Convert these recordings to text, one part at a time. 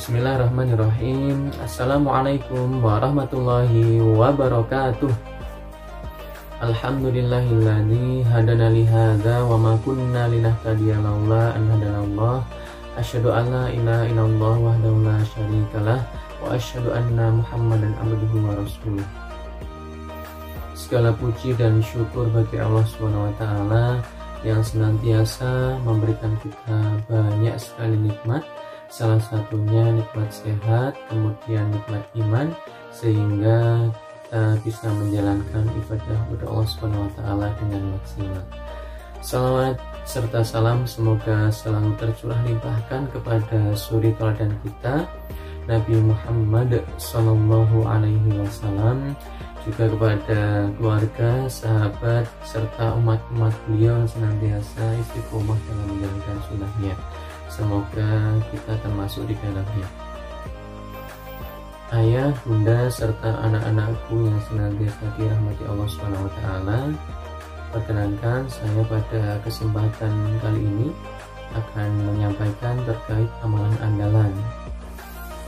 Bismillahirrahmanirrahim. Assalamualaikum warahmatullahi wabarakatuh. Alhamdulillahilladzi hadana li hadza wa ma kunna linahtadiya laula an hadanallah. Asyhadu an la ilaha illallah wahdahu la syarikalah wa asyhadu anna Muhammadan abduhu wa rasuluh. Segala puji dan syukur bagi Allah Subhanahu wa taala yang senantiasa memberikan kita banyak sekali nikmat. Salah satunya nikmat sehat, kemudian nikmat iman, sehingga kita bisa menjalankan ibadah kepada Allah Subhanahu wa taala dengan maksimal. Salawat serta salam semoga selalu tercurah limpahkan kepada suri teladan kita Nabi Muhammad sallallahu alaihi wasallam, juga kepada keluarga, sahabat serta umat-umat beliau yang senantiasa istiqomah dalam menjalankan sunnahnya. Semoga kita termasuk di dalamnya. Ayah, bunda, serta anak-anakku yang senantiasa dirahmati Allah Subhanahu wa taala, perkenankan saya pada kesempatan kali ini akan menyampaikan terkait amalan andalan.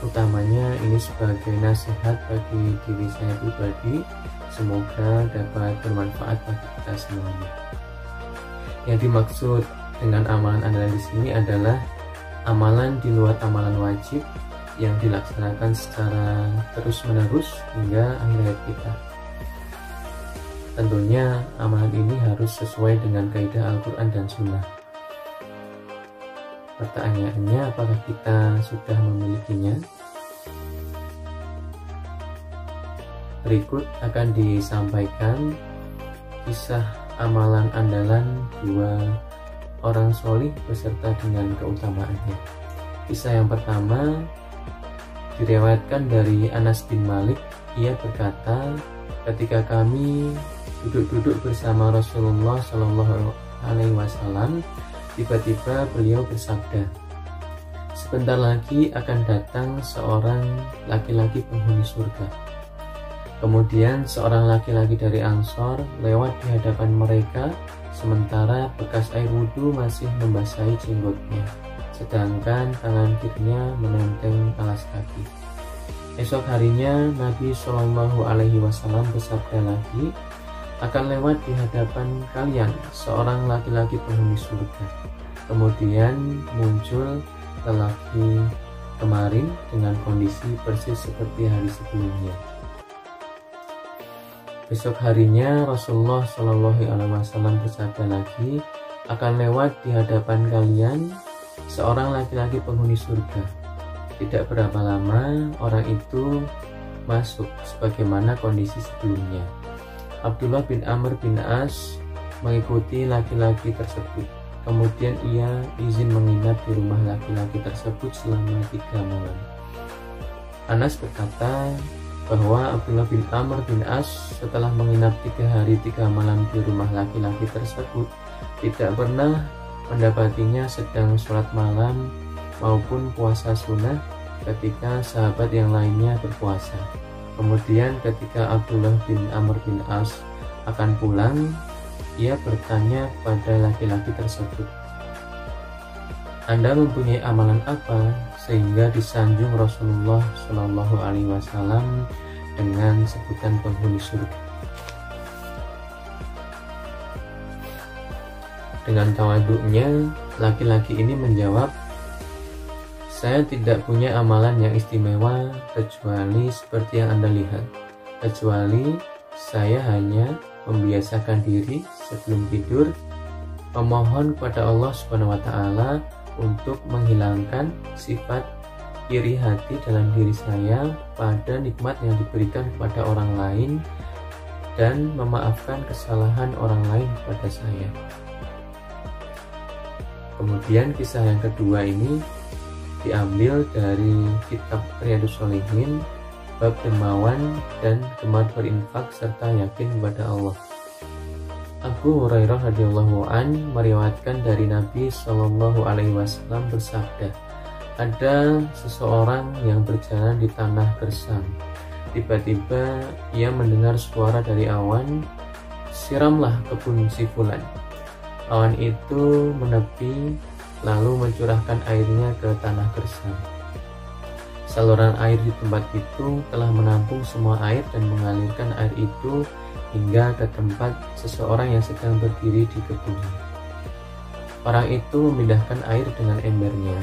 Utamanya ini sebagai nasihat bagi diri saya pribadi, semoga dapat bermanfaat bagi kita semuanya. Yang dimaksud dengan amalan andalan di sini adalah amalan di luar amalan wajib yang dilaksanakan secara terus-menerus hingga akhir hayat kita. Tentunya amalan ini harus sesuai dengan kaidah Al-Quran dan Sunnah. Pertanyaannya, apakah kita sudah memilikinya? Berikut akan disampaikan kisah amalan andalan dua orang solih beserta dengan keutamaannya. Kisah yang pertama diriwayatkan dari Anas bin Malik. Ia berkata, ketika kami duduk-duduk bersama Rasulullah Shallallahu Alaihi Wasallam, tiba-tiba beliau bersabda, sebentar lagi akan datang seorang laki-laki penghuni surga. Kemudian seorang laki-laki dari Ansor lewat di hadapan mereka, sementara bekas air wudhu masih membasahi jenggotnya, sedangkan tangan kirinya menenteng alas kaki. Esok harinya Nabi Shallallahu Alaihi Wasallam bersabda lagi, akan lewat di hadapan kalian seorang laki-laki penghuni surga. Kemudian muncul lelaki kemarin dengan kondisi persis seperti hari sebelumnya. Besok harinya Rasulullah Shallallahu Alaihi Wasallam bersabda lagi, akan lewat di hadapan kalian seorang laki-laki penghuni surga. Tidak berapa lama orang itu masuk sebagaimana kondisi sebelumnya. Abdullah bin Amr bin As mengikuti laki-laki tersebut. Kemudian ia izin menginap di rumah laki-laki tersebut selama 3 malam. Anas berkata bahwa Abdullah bin Amr bin As setelah menginap 3 hari 3 malam di rumah laki-laki tersebut tidak pernah mendapatinya sedang sholat malam maupun puasa sunnah ketika sahabat yang lainnya berpuasa. Kemudian ketika Abdullah bin Amr bin As akan pulang, ia bertanya pada laki-laki tersebut, Anda mempunyai amalan apa sehingga disanjung Rasulullah Shallallahu Alaihi Wasallam dengan sebutan penghuni surga? Dengan tawaduknya, laki-laki ini menjawab, saya tidak punya amalan yang istimewa kecuali seperti yang Anda lihat, kecuali saya hanya membiasakan diri sebelum tidur memohon kepada Allah Subhanahu wa taala untuk menghilangkan sifat iri hati dalam diri saya pada nikmat yang diberikan kepada orang lain dan memaafkan kesalahan orang lain kepada saya. Kemudian kisah yang kedua ini diambil dari kitab Riyadhus Shalihin, bab dermawan dan gemar berinfak serta yakin kepada Allah. Abu Hurairah radhiyallahu an meriwayatkan dari Nabi Shallallahu Alaihi Wasallam bersabda, ada seseorang yang berjalan di tanah gersang. Tiba-tiba ia mendengar suara dari awan, siramlah kebun si fulan. Awan itu menepi lalu mencurahkan airnya ke tanah gersang. Saluran air di tempat itu telah menampung semua air dan mengalirkan air itu hingga ke tempat seseorang yang sedang berdiri di kebun. Orang itu memindahkan air dengan embernya.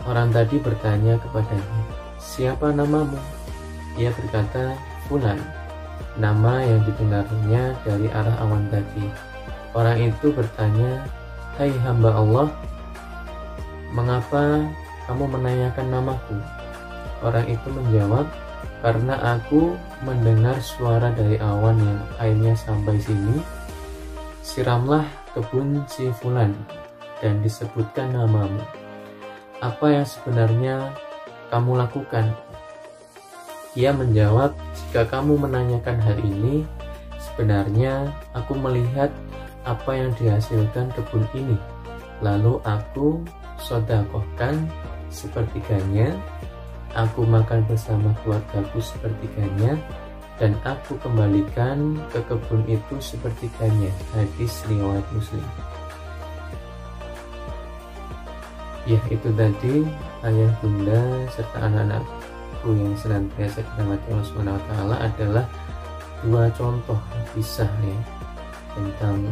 Orang tadi bertanya kepadanya, "Siapa namamu?" Ia berkata, "Fulan," nama yang didengarnya dari arah awan tadi. Orang itu bertanya, "Hai hamba Allah, mengapa kamu menanyakan namaku?" Orang itu menjawab, "Karena aku mendengar suara dari awan yang airnya sampai sini. Siramlah kebun si Fulan dan disebutkan namamu. Apa yang sebenarnya kamu lakukan?" Ia menjawab, "Jika kamu menanyakan hal ini, sebenarnya aku melihat apa yang dihasilkan kebun ini. Lalu aku sodakohkan sepertiganya, aku makan bersama keluargaku sepertiganya, dan aku kembalikan ke kebun itu sepertiganya." Hadis riwayat Muslim. Ya, itu tadi ayah bunda serta anak-anakku yang senantiasa dirahmati Allah Subhanahu wa taala adalah dua contoh kisah ya tentang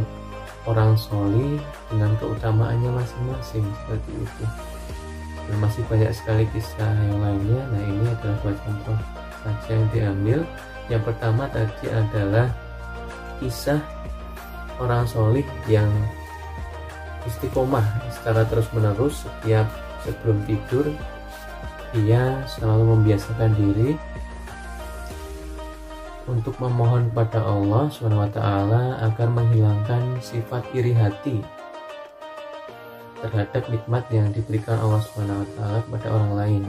orang solih dengan keutamaannya masing-masing seperti itu. Dan masih banyak sekali kisah yang lainnya. Nah, ini adalah dua contoh saja yang diambil. Yang pertama tadi adalah kisah orang solih yang istiqomah secara terus-menerus. Setiap sebelum tidur ia selalu membiasakan diri untuk memohon kepada Allah SWT agar menghilangkan sifat iri hati terhadap nikmat yang diberikan Allah SWT kepada orang lain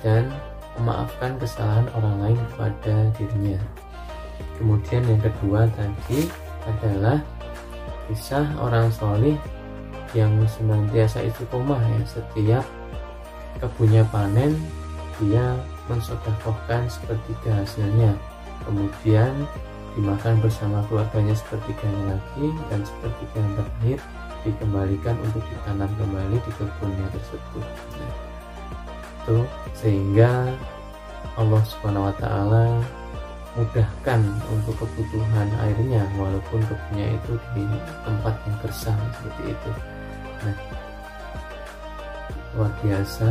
dan memaafkan kesalahan orang lain kepada dirinya. Kemudian yang kedua tadi adalah kisah orang solih yang senantiasa istiqomah ya, setiap kebunnya panen dia mensedekahkan sepertiga hasilnya, kemudian dimakan bersama keluarganya sepertiganya lagi, dan sepertiga yang terakhir dikembalikan untuk ditanam kembali di kebunnya tersebut. Nah, itu sehingga Allah Subhanahu wa taala mudahkan untuk kebutuhan airnya walaupun kebunnya itu di tempat yang gersang seperti itu. Nah, luar biasa.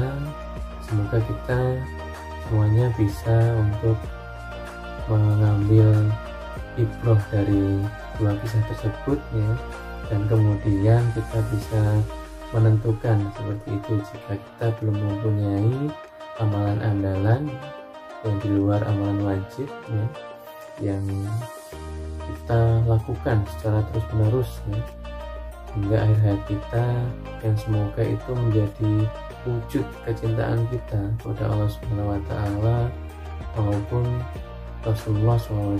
Semoga kita semuanya bisa untuk mengambil ibrah dari dua kisah tersebut ya, dan kemudian kita bisa menentukan seperti itu jika kita belum mempunyai amalan andalan yang di luar amalan wajib ya, yang kita lakukan secara terus menerus ya, hingga akhir hayat kita, yang semoga itu menjadi wujud kecintaan kita kepada Allah Subhanahu wa taala maupun Rasulullah SAW,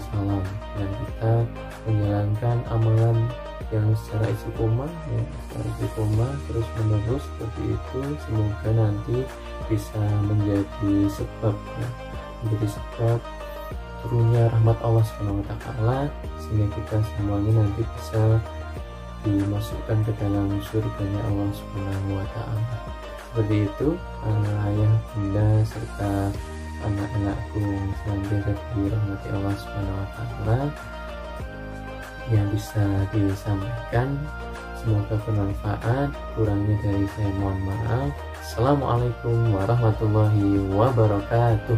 dan kita menjalankan amalan yang secara istiqomah ya, secara istiqomah terus menerus seperti itu. Semoga nanti bisa menjadi sebab ya, menjadi sebab turunnya rahmat Allah Subhanahu wa taala, sehingga kita semuanya nanti bisa dimasukkan ke dalam surganya Allah Subhanahu wa taala. Seperti itu ayah bunda serta anak-anakku yang senantiasa dirahmati Allah Subhanahu wa taala yang bisa disampaikan. Semoga bermanfaat, kurangnya dari saya mohon maaf. Assalamualaikum warahmatullahi wabarakatuh.